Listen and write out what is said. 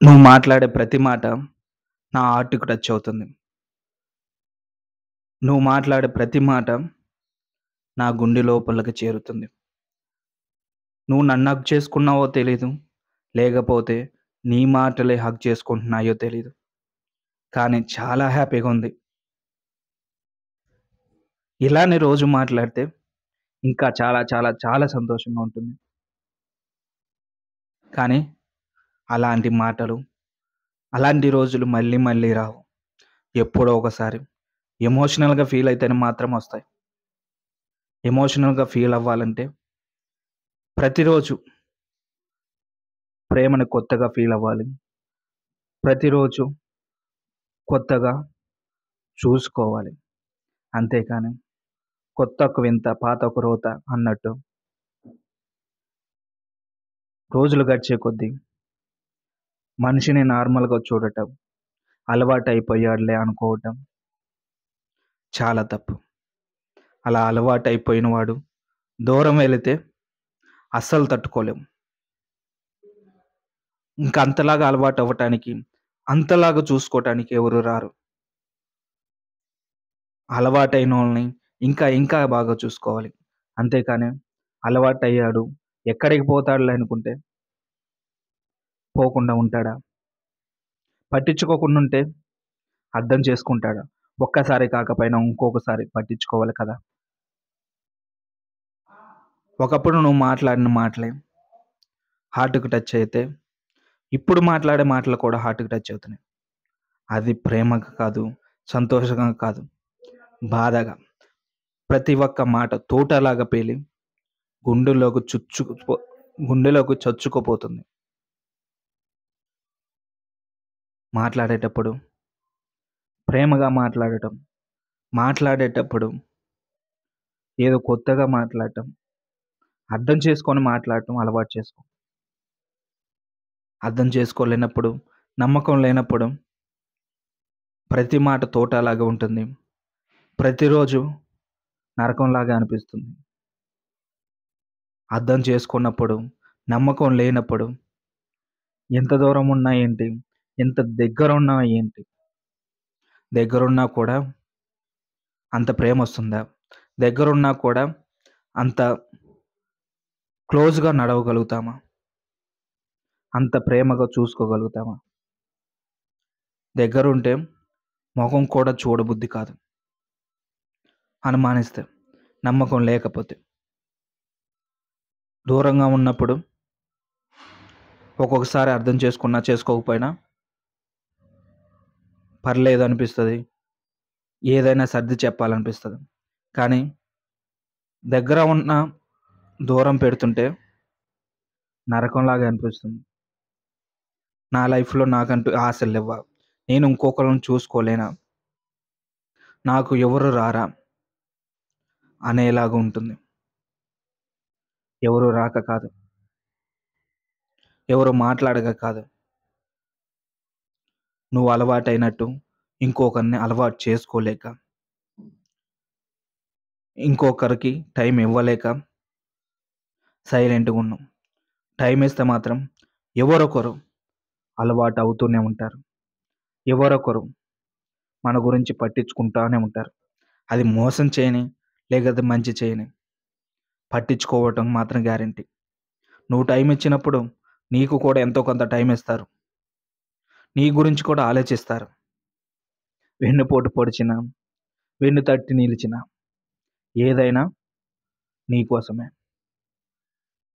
నువ్వు మాట్లాడే ప్రతి మాట నా హార్ట్‌కి టచ్ అవుతుంది. నువ్వు మాట్లాడే ప్రతి మాట నా గుండె లోపలికి చేరుతుంది. నువ్వు నన్ను హగ్ చేసుకున్నావో తెలీదు. లేకపోతే నీ మాటలే హగ్ చేసుకుంటున్నాయో తెలీదు. కానీ చాలా హ్యాపీగా ఉంది. ఇలానే రోజు మాట్లాడితే ఇంకా చాలా చాలా చాలా సంతోషంగా ఉంటుంది. కానీ అలాంటి మాటలు, అలాంటి రోజులు మళ్ళీ మళ్ళీ రావు. ఎప్పుడో ఒకసారి ఎమోషనల్‌గా ఫీల్ అయితేనే మాత్రం వస్తాయి. ఎమోషనల్‌గా ఫీల్ అవ్వాలంటే ప్రతిరోజు ప్రేమని కొత్తగా ఫీల్ అవ్వాలి. ప్రతిరోజు కొత్తగా చూసుకోవాలి. అంతేకాని కొత్తొక వింత పాతొక రోత అన్నట్టు రోజులు గడిచే కొద్దీ మనిషిని నార్మల్‌గా చూడటం, అలవాటయిపోయాడులే అనుకోవటం చాలా తప్పు. అలా అలవాటయిపోయిన వాడు దూరం వెళితే అస్సలు తట్టుకోలేం. ఇంక అంతలాగా అలవాటవ్వటానికి, అంతలాగా చూసుకోటానికి ఎవరు రారు. అలవాటైనోళ్ళని ఇంకా ఇంకా బాగా చూసుకోవాలి. అంతేకాని అలవాటయ్యాడు, ఎక్కడికి పోతాడులే అనుకుంటే పోకుండా ఉంటాడా? పట్టించుకోకుండుంటే అర్థం చేసుకుంటాడా? ఒక్కసారి కాకపోయినా ఇంకొకసారి పట్టించుకోవాలి కదా! ఒకప్పుడు నువ్వు మాట్లాడిన మాటలే హార్ట్‌కి టచ్ అయితే, ఇప్పుడు మాట్లాడే మాటలు కూడా హార్ట్‌కి టచ్ అవుతున్నాయి. అది ప్రేమగా కాదు, సంతోషంగా కాదు, బాధగా. ప్రతి ఒక్క మాట తూటలాగా పేలి గుండెల్లోకి చుచ్చుకుపో గుండెలోకి చొచ్చుకుపోతుంది. మాట్లాడేటప్పుడు ప్రేమగా మాట్లాడటం, మాట్లాడేటప్పుడు ఏదో కొత్తగా మాట్లాడటం, అర్థం చేసుకొని మాట్లాడటం అలవాటు చేసుకో. అర్థం చేసుకోలేనప్పుడు, నమ్మకం లేనప్పుడు ప్రతి మాట తోటలాగా ఉంటుంది. ప్రతిరోజు నరకంలాగా అనిపిస్తుంది. అర్థం చేసుకున్నప్పుడు, నమ్మకం లేనప్పుడు ఎంత దూరం ఉన్నా ఏంటి, ఎంత దగ్గరున్నా ఏంటి, దగ్గరున్నా కూడా అంత ప్రేమొస్తుందా? దగ్గరున్నా కూడా అంత క్లోజ్‌గా నడవగలుగుతామా? అంత ప్రేమగా చూసుకోగలుగుతామా? దగ్గరుంటే మొఖం కూడా చూడబుద్ధి కాదు. అనుమానిస్తే, నమ్మకం లేకపోతే. దూరంగా ఉన్నప్పుడు ఒక్కొక్కసారి అర్థం చేసుకున్నా, చేసుకోకపోయినా పర్లేదనిపిస్తది. ఏదైనా సర్ది చెప్పాలనిపిస్తది. కానీ దగ్గర ఉన్న దూరం పెడుతుంటే నరకంలాగా అనిపిస్తుంది. నా లైఫ్‌లో నాకంటూ ఆశలు లెవ్వా? నేను ఇంకొకళ్ళని చూసుకోలేనా? నాకు ఎవరు రారా? అనేలాగా ఉంటుంది. ఎవరు రాక కాదు. ఎవరు మాట్లాడక కాదు. నువ్వు అలవాటైనట్టు ఇంకొకరిని అలవాటు చేసుకోలేక, ఇంకొకరికి టైం ఇవ్వలేక సైలెంట్‌గున్నాం. టైం ఇస్తే మాత్రం ఎవరొకరు అలవాటు అవుతూనే ఉంటారు. ఎవరొకరు మన గురించి పట్టించుకుంటానే ఉంటారు. అది మోసం చేయని, లేకపోతే మంచి చేయని, పట్టించుకోవటం మాత్రం గ్యారంటీ. నువ్వు టైం ఇచ్చినప్పుడు నీకు కూడా ఎంతో కొంత టైం ఇస్తారు. నీ గురించి కూడా ఆలోచిస్తారు. వెన్నుపోటు పొడిచినా, వెన్ను తట్టి నిలిచినా ఏదైనా నీ కోసమే.